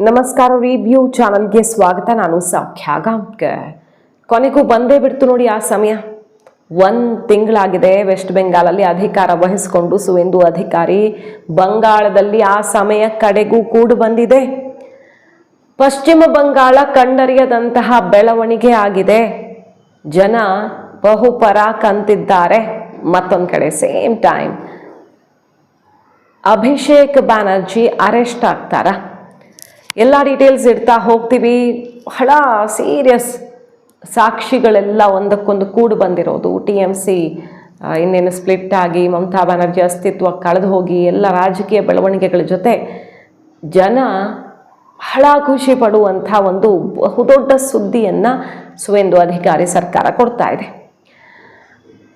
ನಮಸ್ಕಾರ, ರಿವ್ಯೂ ಚಾನಲ್ಗೆ ಸ್ವಾಗತ. ನಾನು ಸೌಖ್ಯ ಗಾಂವ್ಕರ್. ಕೊನೆಗೂ ಬಂದೇ ಬಿಡ್ತು ನೋಡಿ ಆ ಸಮಯ. 1 ತಿಂಗಳಾಗಿದೆ ವೆಸ್ಟ್ ಬೆಂಗಾಲಲ್ಲಿ ಅಧಿಕಾರ ವಹಿಸಿಕೊಂಡು ಸುವೇಂದು ಅಧಿಕಾರಿ. ಬಂಗಾಳದಲ್ಲಿ ಆ ಸಮಯ ಕಡೆಗೂ ಕೂಡ ಬಂದಿದೆ. ಪಶ್ಚಿಮ ಬಂಗಾಳ ಕಂಡರಿಯದಂತಹ ಬೆಳವಣಿಗೆ ಆಗಿದೆ. ಜನ ಬಹುಪರಾಕ್ ಅಂತಿದ್ದಾರೆ. ಮತ್ತೊಂದು ಕಡೆ same time Abhishek Banerjee arrest ಆಗ್ತಾರ. ಎಲ್ಲ ಡೀಟೇಲ್ಸ್ ಇಡ್ತಾ ಹೋಗ್ತೀವಿ. ಬಹಳ ಸೀರಿಯಸ್ ಸಾಕ್ಷಿಗಳೆಲ್ಲ ಒಂದಕ್ಕೊಂದು ಕೂಡು ಬಂದಿರೋದು. TMC ಇನ್ನೇನು ಸ್ಪ್ಲಿಟ್ ಆಗಿ ಮಮತಾ ಬ್ಯಾನರ್ಜಿ ಅಸ್ತಿತ್ವ ಕಳೆದು ಹೋಗಿ ಎಲ್ಲ ರಾಜಕೀಯ ಬೆಳವಣಿಗೆಗಳ ಜೊತೆ ಜನ ಬಹಳ ಖುಷಿ ಪಡುವಂಥ ಒಂದು ಬಹುದೊಡ್ಡ ಸುದ್ದಿಯನ್ನು ಸುವೇಂದು ಅಧಿಕಾರಿ ಸರ್ಕಾರ ಕೊಡ್ತಾ ಇದೆ.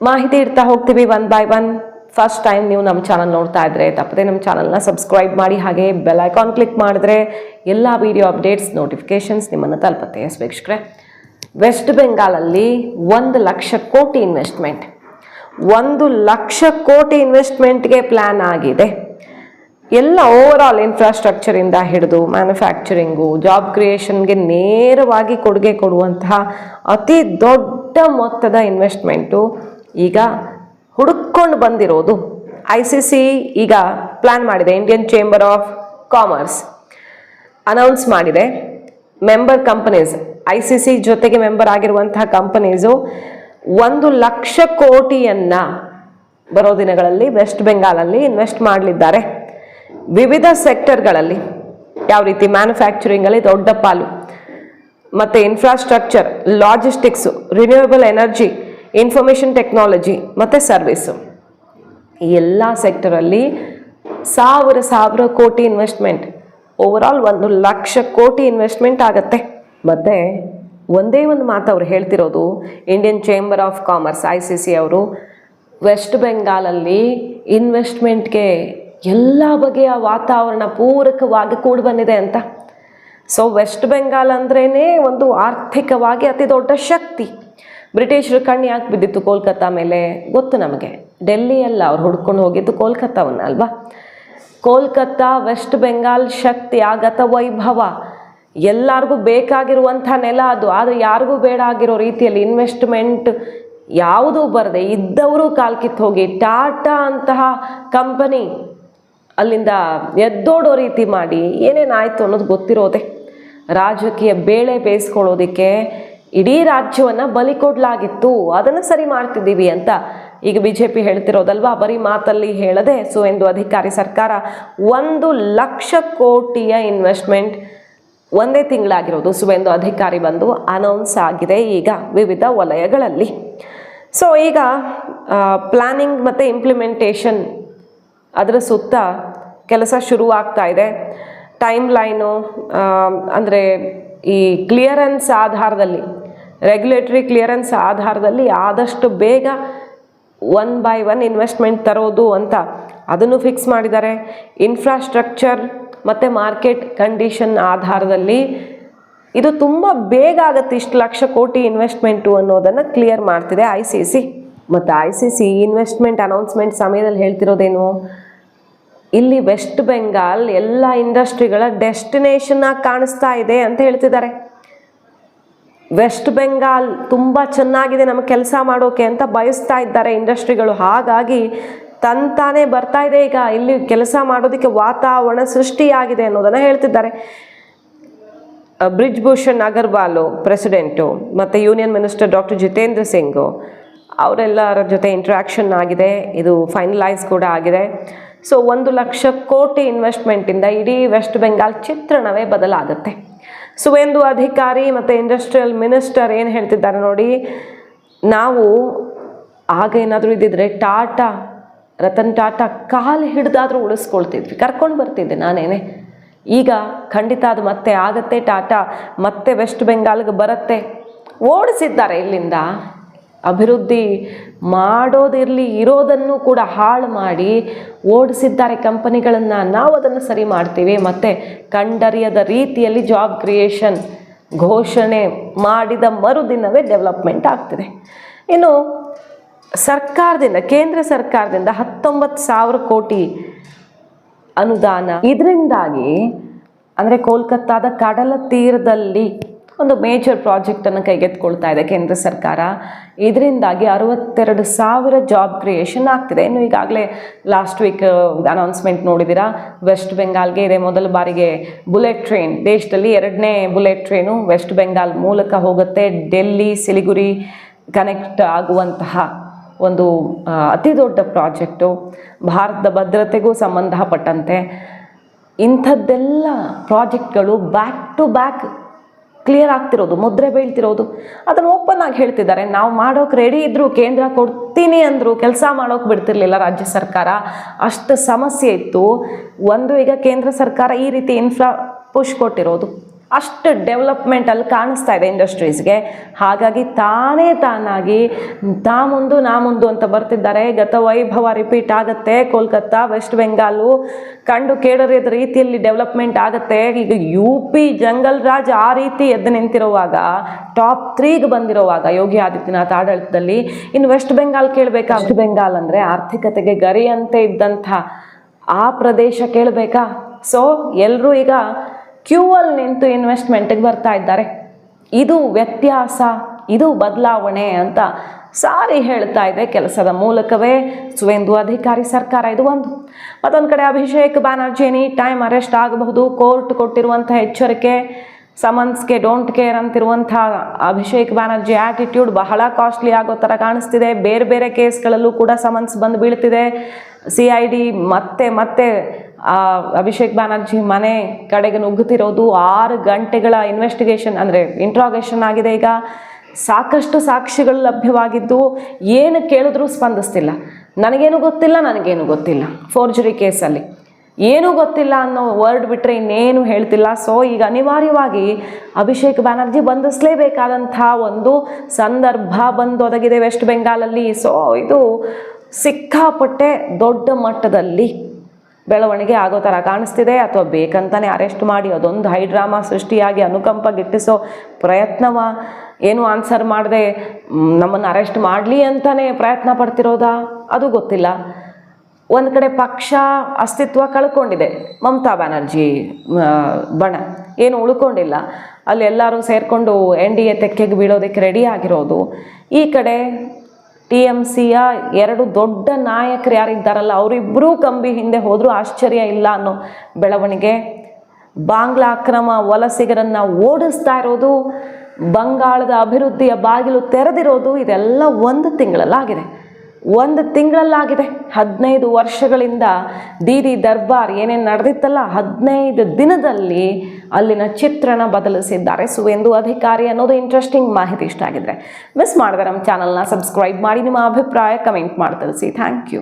ಮಾಹಿತಿ ಇಡ್ತಾ ಹೋಗ್ತೀವಿ one by one. First time ನೀವು ನಮ್ಮ ಚಾನಲ್ ನೋಡ್ತಾ ಇದ್ರೆ ತಪ್ಪದೆ ನಮ್ಮ ಚಾನಲ್ನ ಸಬ್ಸ್ಕ್ರೈಬ್ ಮಾಡಿ, ಹಾಗೆ ಬೆಲ್ ಐಕಾನ್ ಕ್ಲಿಕ್ ಮಾಡಿದ್ರೆ ಎಲ್ಲ ವಿಡಿಯೋ ಅಪ್ಡೇಟ್ಸ್ ನೋಟಿಫಿಕೇಶನ್ಸ್ ನಿಮ್ಮನ್ನು ತಲುಪುತ್ತೆ. ಎಸ್ ವೀಕ್ಷಕರೇ, ವೆಸ್ಟ್ ಬೆಂಗಾಲಲ್ಲಿ 1 ಲಕ್ಷ ಕೋಟಿ ಇನ್ವೆಸ್ಟ್ಮೆಂಟ್, 1 ಲಕ್ಷ ಕೋಟಿ ಇನ್ವೆಸ್ಟ್ಮೆಂಟ್ಗೆ ಪ್ಲ್ಯಾನ್ ಆಗಿದೆ. ಎಲ್ಲ ಓವರ್ ಆಲ್ ಇನ್ಫ್ರಾಸ್ಟ್ರಕ್ಚರಿಂದ ಹಿಡಿದು ಮ್ಯಾನುಫ್ಯಾಕ್ಚರಿಂಗು, ಜಾಬ್ ಕ್ರಿಯೇಷನ್ಗೆ ನೇರವಾಗಿ ಕೊಡುಗೆ ಕೊಡುವಂತಹ ಅತಿ ದೊಡ್ಡ ಮೊತ್ತದ ಇನ್ವೆಸ್ಟ್ಮೆಂಟು ಈಗ ಹುಡುಕೊಂಡು ಬಂದಿರೋದು. ICC ಈಗ ಪ್ಲ್ಯಾನ್ ಮಾಡಿದೆ. Indian chamber of commerce announce ಮಾಡಿದೆ. ಮೆಂಬರ್ ಕಂಪನೀಸ್, ICC ಜೊತೆಗೆ ಮೆಂಬರ್ ಆಗಿರುವಂತಹ ಕಂಪನೀಸು 1 ಲಕ್ಷ ಕೋಟಿಯನ್ನು ಬರೋ ದಿನಗಳಲ್ಲಿ ವೆಸ್ಟ್ ಬೆಂಗಾಲಲ್ಲಿ ಇನ್ವೆಸ್ಟ್ ಮಾಡಲಿದ್ದಾರೆ. ವಿವಿಧ ಸೆಕ್ಟರ್ಗಳಲ್ಲಿ, ಯಾವ ರೀತಿ ಮ್ಯಾನುಫ್ಯಾಕ್ಚರಿಂಗಲ್ಲಿ ದೊಡ್ಡ ಪಾಲು, ಮತ್ತು infrastructure, logistics, renewable energy, information technology ಮತ್ತು ಸರ್ವಿಸು, ಈ ಎಲ್ಲ ಸೆಕ್ಟರಲ್ಲಿ ಸಾವಿರ ಕೋಟಿ ಇನ್ವೆಸ್ಟ್ಮೆಂಟ್. ಓವರ್ ಆಲ್ 1 ಲಕ್ಷ ಕೋಟಿ ಇನ್ವೆಸ್ಟ್ಮೆಂಟ್ ಆಗುತ್ತೆ. ಮತ್ತು ಒಂದೇ ಒಂದು ಮಾತು ಅವ್ರು ಹೇಳ್ತಿರೋದು, Indian chamber of commerce ICC ಅವರು ವೆಸ್ಟ್ ಬೆಂಗಾಲಲ್ಲಿ ಇನ್ವೆಸ್ಟ್ಮೆಂಟ್ಗೆ ಎಲ್ಲ ಬಗೆಯ ವಾತಾವರಣ ಪೂರಕವಾಗಿ ಕೂಡಿ ಬಂದಿದೆ ಅಂತ. ಸೊ ವೆಸ್ಟ್ ಬೆಂಗಾಲ್ ಅಂದ್ರೇ ಒಂದು ಆರ್ಥಿಕವಾಗಿ ಅತಿ ದೊಡ್ಡ ಶಕ್ತಿ. ಬ್ರಿಟಿಷರು ಕಣ್ಣು ಯಾಕೆ ಬಿದ್ದಿತ್ತು ಕೋಲ್ಕತ್ತಾ ಮೇಲೆ ಗೊತ್ತು ನಮಗೆ. ಡೆಲ್ಲಿ ಅಲ್ಲ, ಅವ್ರು ಹುಡ್ಕೊಂಡು ಹೋಗಿದ್ದು ಕೋಲ್ಕತ್ತಾವನ್ನ ಅಲ್ವಾ. ಕೋಲ್ಕತ್ತಾ ವೆಸ್ಟ್ ಬೆಂಗಾಲ್ ಶಕ್ತಿ, ಆಗತ ವೈಭವ, ಎಲ್ಲರಿಗೂ ಬೇಕಾಗಿರುವಂಥ ನೆಲ ಅದು. ಆದರೆ ಯಾರಿಗೂ ಬೇಡ ಆಗಿರೋ ರೀತಿಯಲ್ಲಿ ಇನ್ವೆಸ್ಟ್ಮೆಂಟ್ ಯಾವುದೂ ಬರದೆ ಇದ್ದವರು ಕಾಲ್ಕಿತ್ತು ಹೋಗಿ ಟಾಟಾ ಅಂತಹ ಕಂಪನಿ ಅಲ್ಲಿಂದ ಎದ್ದೋಡೋ ರೀತಿ ಮಾಡಿ ಏನೇನಾಯಿತು ಅನ್ನೋದು ಗೊತ್ತಿರೋದೆ. ರಾಜಕೀಯ ಬೇಳೆ ಬೇಯಿಸ್ಕೊಳ್ಳೋದಕ್ಕೆ ಇಡೀ ರಾಜ್ಯವನ್ನು ಬಲಿ ಕೊಡಲಾಗಿತ್ತು, ಅದನ್ನು ಸರಿ ಮಾಡ್ತಿದ್ದೀವಿ ಅಂತ ಈಗ BJP ಹೇಳ್ತಿರೋದಲ್ವಾ. ಬರೀ ಮಾತಲ್ಲಿ ಹೇಳದೆ ಸುವೇಂದು ಅಧಿಕಾರಿ ಸರ್ಕಾರ 1 ಲಕ್ಷ ಕೋಟಿಯ ಇನ್ವೆಸ್ಟ್ಮೆಂಟ್ ಒಂದೇ ತಿಂಗಳಾಗಿರೋದು ಸುವೇಂದು ಅಧಿಕಾರಿ ಬಂದು ಅನೌನ್ಸ್ ಆಗಿದೆ ಈಗ ವಿವಿಧ ವಲಯಗಳಲ್ಲಿ. ಸೊ ಈಗ ಪ್ಲ್ಯಾನಿಂಗ್ ಮತ್ತು ಇಂಪ್ಲಿಮೆಂಟೇಷನ್ ಅದರ ಸುತ್ತ ಕೆಲಸ ಶುರುವಾಗ್ತಾ ಇದೆ. ಟೈಮ್ ಲೈನು ಅಂದರೆ ಈ ಕ್ಲಿಯರೆನ್ಸ್ ಆಧಾರದಲ್ಲಿ, ರೆಗ್ಯುಲೇಟರಿ ಕ್ಲಿಯರೆನ್ಸ್ ಆಧಾರದಲ್ಲಿ ಆದಷ್ಟು ಬೇಗ 1 ಬೈ 1 ಇನ್ವೆಸ್ಟ್ಮೆಂಟ್ ತರೋದು ಅಂತ ಅದನ್ನು ಫಿಕ್ಸ್ ಮಾಡಿದ್ದಾರೆ. ಇನ್ಫ್ರಾಸ್ಟ್ರಕ್ಚರ್ ಮತ್ತು ಮಾರ್ಕೆಟ್ ಕಂಡೀಷನ್ ಆಧಾರದಲ್ಲಿ ಇದು ತುಂಬ ಬೇಗ ಆಗುತ್ತೆ, 1 ಲಕ್ಷ ಕೋಟಿ ಇನ್ವೆಸ್ಟ್ಮೆಂಟು ಅನ್ನೋದನ್ನು ಕ್ಲಿಯರ್ ಮಾಡ್ತಿದೆ ICC. ಮತ್ತು ICC ಇನ್ವೆಸ್ಟ್ಮೆಂಟ್ ಅನೌನ್ಸ್ಮೆಂಟ್ ಸಮಯದಲ್ಲಿ ಹೇಳ್ತಿರೋದೇನು, ಇಲ್ಲಿ ವೆಸ್ಟ್ ಬೆಂಗಾಲ್ ಎಲ್ಲ ಇಂಡಸ್ಟ್ರಿಗಳ ಡೆಸ್ಟಿನೇಷನ್ ಆಗಿ ಕಾಣಿಸ್ತಾ ಇದೆ ಅಂತ ಹೇಳ್ತಿದ್ದಾರೆ. ವೆಸ್ಟ್ ಬೆಂಗಾಲ್ ತುಂಬ ಚೆನ್ನಾಗಿದೆ ನಮಗೆ ಕೆಲಸ ಮಾಡೋಕೆ ಅಂತ ಬಯಸ್ತಾ ಇದ್ದಾರೆ ಇಂಡಸ್ಟ್ರಿಗಳು. ಹಾಗಾಗಿ ತಂತಾನೇ ಬರ್ತಾ ಇದೆ ಈಗ ಇಲ್ಲಿ ಕೆಲಸ ಮಾಡೋದಕ್ಕೆ ವಾತಾವರಣ ಸೃಷ್ಟಿಯಾಗಿದೆ ಅನ್ನೋದನ್ನು ಹೇಳ್ತಿದ್ದಾರೆ. ಬ್ರಿಜ್ ಭೂಷಣ್ ಅಗರ್ವಾಲು ಪ್ರೆಸಿಡೆಂಟು ಮತ್ತು union minister doctor Jitendra Singhu ಅವರೆಲ್ಲರ ಜೊತೆ ಇಂಟ್ರ್ಯಾಕ್ಷನ್ ಆಗಿದೆ. ಇದು ಫೈನಲೈಸ್ ಕೂಡ ಆಗಿದೆ. ಸೊ 1 ಲಕ್ಷ ಕೋಟಿ ಇನ್ವೆಸ್ಟ್ಮೆಂಟಿಂದ ಇಡೀ ವೆಸ್ಟ್ ಬೆಂಗಾಲ್ ಚಿತ್ರಣವೇ ಬದಲಾಗುತ್ತೆ. ಸುವೇಂದು ಅಧಿಕಾರಿ ಮತ್ತು ಇಂಡಸ್ಟ್ರಿಯಲ್ ಮಿನಿಸ್ಟರ್ ಏನು ಹೇಳ್ತಿದ್ದಾರೆ ನೋಡಿ, ನಾವು ಆಗ ಏನಾದರೂ ಇದ್ದಿದ್ರೆ ಟಾಟಾ, ರತನ್ ಟಾಟಾ ಕಾಲು ಹಿಡ್ದಾದರೂ ಉಳಿಸ್ಕೊಳ್ತಿದ್ವಿ, ಕರ್ಕೊಂಡು ಬರ್ತಿದ್ದೆ ನಾನೇನೆ. ಈಗ ಖಂಡಿತ ಅದು ಮತ್ತೆ ಆಗತ್ತೆ. ಟಾಟಾ ಮತ್ತೆ ವೆಸ್ಟ್ ಬೆಂಗಾಲ್ಗೆ ಬರುತ್ತೆ. ಓಡಿಸಿದ್ದಾರೆ ಇಲ್ಲಿಂದ. ಅಭಿವೃದ್ಧಿ ಮಾಡೋದಿರಲಿ, ಇರೋದನ್ನು ಕೂಡ ಹಾಳು ಮಾಡಿ ಓಡಿಸಿದ್ದಾರೆ ಕಂಪನಿಗಳನ್ನು. ನಾವು ಅದನ್ನು ಸರಿ ಮಾಡ್ತೀವಿ. ಮತ್ತು ಕಂಡರಿಯದ ರೀತಿಯಲ್ಲಿ ಜಾಬ್ ಕ್ರಿಯೇಷನ್ ಘೋಷಣೆ ಮಾಡಿದ ಮರುದಿನವೇ ಡೆವಲಪ್ಮೆಂಟ್ ಆಗ್ತಿದೆ. ಇನ್ನು ಸರ್ಕಾರದಿಂದ, ಕೇಂದ್ರ ಸರ್ಕಾರದಿಂದ 19,000 ಕೋಟಿ ಅನುದಾನ. ಇದರಿಂದಾಗಿ ಅಂದರೆ ಕೋಲ್ಕತ್ತಾದ ಕಡಲ ತೀರದಲ್ಲಿ ಒಂದು ಮೇಜರ್ ಪ್ರಾಜೆಕ್ಟನ್ನು ಕೈಗೆತ್ತಿಕೊಳ್ತಾ ಇದೆ ಕೇಂದ್ರ ಸರ್ಕಾರ. ಇದರಿಂದಾಗಿ 62,000 ಜಾಬ್ ಕ್ರಿಯೇಷನ್ ಆಗ್ತಿದೆ. ಇನ್ನು ಈಗಾಗಲೇ ಲಾಸ್ಟ್ ವೀಕ್ ಅನೌನ್ಸ್ಮೆಂಟ್ ನೋಡಿದ್ದೀರಾ, ವೆಸ್ಟ್ ಬೆಂಗಾಲ್ಗೆ ಇದೆ ಮೊದಲ ಬಾರಿಗೆ ಬುಲೆಟ್ ಟ್ರೈನ್. ದೇಶದಲ್ಲಿ 2ನೇ ಬುಲೆಟ್ ಟ್ರೈನು ವೆಸ್ಟ್ ಬೆಂಗಾಲ್ ಮೂಲಕ ಹೋಗುತ್ತೆ. ಡೆಲ್ಲಿ ಸಿಲಿಗುರಿ ಕನೆಕ್ಟ್ ಆಗುವಂತಹ ಒಂದು ಅತಿ ದೊಡ್ಡ ಪ್ರಾಜೆಕ್ಟು, ಭಾರತದ ಭದ್ರತೆಗೂ ಸಂಬಂಧಪಟ್ಟಂತೆ. ಇಂಥದ್ದೆಲ್ಲ ಪ್ರಾಜೆಕ್ಟ್ಗಳು ಬ್ಯಾಕ್ ಟು ಬ್ಯಾಕ್ ಕ್ಲಿಯರ್ ಆಗ್ತಿರೋದು, ಮುದ್ರೆ ಬೀಳ್ತಿರೋದು. ಅದನ್ನು ಓಪನ್ ಆಗಿ ಹೇಳ್ತಿದ್ದಾರೆ. ನಾವು ಮಾಡೋಕೆ ರೆಡಿ ಇದ್ದರು, ಕೇಂದ್ರ ಕೊಡ್ತೀನಿ ಅಂದರು, ಕೆಲಸ ಮಾಡೋಕೆ ಬಿಡ್ತಿರ್ಲಿಲ್ಲ ರಾಜ್ಯ ಸರ್ಕಾರ. ಅಷ್ಟು ಸಮಸ್ಯೆ ಇತ್ತು. ಒಂದು ಈಗ ಕೇಂದ್ರ ಸರ್ಕಾರ ಈ ರೀತಿ ಇನ್ಫ್ರಾ ಪುಷ್ ಕೊಟ್ಟಿರೋದು, ಅಷ್ಟು ಡೆವಲಪ್ಮೆಂಟ್ ಅಲ್ಲಿ ಕಾಣಿಸ್ತಾ ಇದೆ ಇಂಡಸ್ಟ್ರೀಸ್ಗೆ. ಹಾಗಾಗಿ ತಾನಾಗಿ ನಾ ಮುಂದು ಅಂತ ಬರ್ತಿದ್ದಾರೆ. ಗತ ವೈಭವ ರಿಪೀಟ್ ಆಗುತ್ತೆ. ಕೋಲ್ಕತ್ತಾ, ವೆಸ್ಟ್ ಬೆಂಗಾಲು ಕಂಡು ಕೇಳರಿಯದ ರೀತಿಯಲ್ಲಿ ಡೆವಲಪ್ಮೆಂಟ್ ಆಗುತ್ತೆ. ಈಗ UP ಜಂಗಲ್ ರಾಜ್ ಆ ರೀತಿ ಎದ್ದು ನಿಂತಿರುವಾಗ, ಟಾಪ್ 3ಗೆ ಬಂದಿರುವಾಗ ಯೋಗಿ ಆದಿತ್ಯನಾಥ್ ಆಡಳಿತದಲ್ಲಿ, ಇನ್ನು ವೆಸ್ಟ್ ಬೆಂಗಾಲ್ ಕೇಳಬೇಕಾ? ವೆಸ್ಟ್ ಬೆಂಗಾಲ್ ಅಂದರೆ ಆರ್ಥಿಕತೆಗೆ ಗರಿಯಂತೆ ಇದ್ದಂಥ ಆ ಪ್ರದೇಶ ಕೇಳಬೇಕಾ? ಸೊ ಎಲ್ಲರೂ ಈಗ ಕ್ಯೂವಲ್ಲಿ ನಿಂತು ಇನ್ವೆಸ್ಟ್ಮೆಂಟಿಗೆ ಬರ್ತಾ ಇದ್ದಾರೆ. ಇದು ವ್ಯತ್ಯಾಸ, ಇದು ಬದಲಾವಣೆ ಅಂತ ಸಾರಿ ಹೇಳ್ತಾ ಇದೆ ಕೆಲಸದ ಮೂಲಕವೇ ಸುವೇಂದು ಅಧಿಕಾರಿ ಸರ್ಕಾರ. ಇದು ಒಂದು. ಮತ್ತೊಂದು ಕಡೆ Abhishek Banerjee any time arrest ಆಗಬಹುದು. ಕೋರ್ಟ್ ಕೊಟ್ಟಿರುವಂಥ ಎಚ್ಚರಿಕೆ, ಸಮನ್ಸ್ಗೆ ಡೋಂಟ್ ಕೇರ್ ಅಂತಿರುವಂಥ ಅಭಿಷೇಕ್ ಬ್ಯಾನರ್ಜಿ ಆ್ಯಟಿಟ್ಯೂಡ್ ಬಹಳ ಕಾಸ್ಟ್ಲಿ ಆಗೋ ಥರ ಕಾಣಿಸ್ತಿದೆ. ಬೇರೆ ಬೇರೆ ಕೇಸ್ಗಳಲ್ಲೂ ಕೂಡ ಸಮನ್ಸ್ ಬಂದು ಬೀಳ್ತಿದೆ. CID ಮತ್ತೆ ಅಭಿಷೇಕ್ ಬ್ಯಾನರ್ಜಿ ಮನೆ ಕಡೆಗೆ ನುಗ್ಗುತ್ತಿರೋದು. 6 ಗಂಟೆಗಳ ಇನ್ವೆಸ್ಟಿಗೇಷನ್ ಅಂದರೆ ಇಂಟ್ರಾಗೇಷನ್ ಆಗಿದೆ. ಈಗ ಸಾಕಷ್ಟು ಸಾಕ್ಷಿಗಳು ಲಭ್ಯವಾಗಿದ್ದು ಏನು ಕೇಳಿದ್ರೂ ಸ್ಪಂದಿಸ್ತಿಲ್ಲ. ನನಗೇನು ಗೊತ್ತಿಲ್ಲ ಫೋರ್ಜರಿ ಕೇಸಲ್ಲಿ ಏನೂ ಗೊತ್ತಿಲ್ಲ ಅನ್ನೋ ವರ್ಡ್ ಬಿಟ್ಟರೆ ಇನ್ನೇನು ಹೇಳ್ತಿಲ್ಲ. ಸೊ ಈಗ ಅನಿವಾರ್ಯವಾಗಿ ಅಭಿಷೇಕ್ ಬ್ಯಾನರ್ಜಿ ಬಂಧಿಸಲೇಬೇಕಾದಂಥ ಒಂದು ಸಂದರ್ಭ ಬಂದೊದಗಿದೆ ವೆಸ್ಟ್ ಬೆಂಗಾಲಲ್ಲಿ. ಸೊ ಇದು ಸಿಕ್ಕಾಪಟ್ಟೆ ದೊಡ್ಡ ಮಟ್ಟದಲ್ಲಿ ಬೆಳವಣಿಗೆ ಆಗೋ ಥರ ಕಾಣಿಸ್ತಿದೆ. ಅಥವಾ ಬೇಕಂತಾನೆ ಅರೆಸ್ಟ್ ಮಾಡಿ ಅದೊಂದು ಹೈಡ್ರಾಮಾ ಸೃಷ್ಟಿಯಾಗಿ ಅನುಕಂಪ ಗಿಟ್ಟಿಸೋ ಪ್ರಯತ್ನವ, ಏನು ಆನ್ಸರ್ ಮಾಡದೆ ನಮ್ಮನ್ನು ಅರೆಸ್ಟ್ ಮಾಡಲಿ ಅಂತಲೇ ಪ್ರಯತ್ನ ಪಡ್ತಿರೋದಾ ಅದು ಗೊತ್ತಿಲ್ಲ. ಒಂದು ಕಡೆ ಪಕ್ಷ ಅಸ್ತಿತ್ವ ಕಳ್ಕೊಂಡಿದೆ, ಮಮತಾ ಬ್ಯಾನರ್ಜಿ ಬಣ ಏನು ಉಳ್ಕೊಂಡಿಲ್ಲ. ಅಲ್ಲಿ ಎಲ್ಲರೂ ಸೇರಿಕೊಂಡು NDA ತೆಕ್ಕೆಗೆ ಬೀಳೋದಕ್ಕೆ ರೆಡಿ ಆಗಿರೋದು. ಈ ಕಡೆ TMCಯ 2 ದೊಡ್ಡ ನಾಯಕರು ಯಾರಿದ್ದಾರಲ್ಲ, ಅವರಿಬ್ಬರೂ ಕಂಬಿ ಹಿಂದೆ ಹೋದರೂ ಆಶ್ಚರ್ಯ ಇಲ್ಲ ಅನ್ನೋ ಬೆಳವಣಿಗೆ. ಬಾಂಗ್ಲಾ ಅಕ್ರಮ ವಲಸಿಗರನ್ನು ಓಡಿಸ್ತಾ ಇರೋದು, ಬಂಗಾಳದ ಅಭಿವೃದ್ಧಿಯ ಬಾಗಿಲು ತೆರೆದಿರೋದು, ಇದೆಲ್ಲ ಒಂದು ತಿಂಗಳಲ್ಲಾಗಿದೆ. 15 ವರ್ಷಗಳಿಂದ ದೀದಿ ದರ್ಬಾರ್ ಏನೇನು ನಡೆದಿತ್ತಲ್ಲ, 15 ದಿನದಲ್ಲಿ ಅಲ್ಲಿನ ಚಿತ್ರಣ ಬದಲಿಸಿದ್ದಾರೆ ಸುವೇಂದು ಅಧಿಕಾರಿ ಅನ್ನೋದು ಇಂಟ್ರೆಸ್ಟಿಂಗ್ ಮಾಹಿತಿ. ಇಷ್ಟ ಆಗಿದ್ರೆ ಮಿಸ್ ಮಾಡಿದ್ರೆ ನಮ್ಮ ಚಾನಲ್ನ ಸಬ್ಸ್ಕ್ರೈಬ್ ಮಾಡಿ, ನಿಮ್ಮ ಅಭಿಪ್ರಾಯ ಕಮೆಂಟ್ ಮಾಡಿ ತಿಳಿಸಿ. Thank you.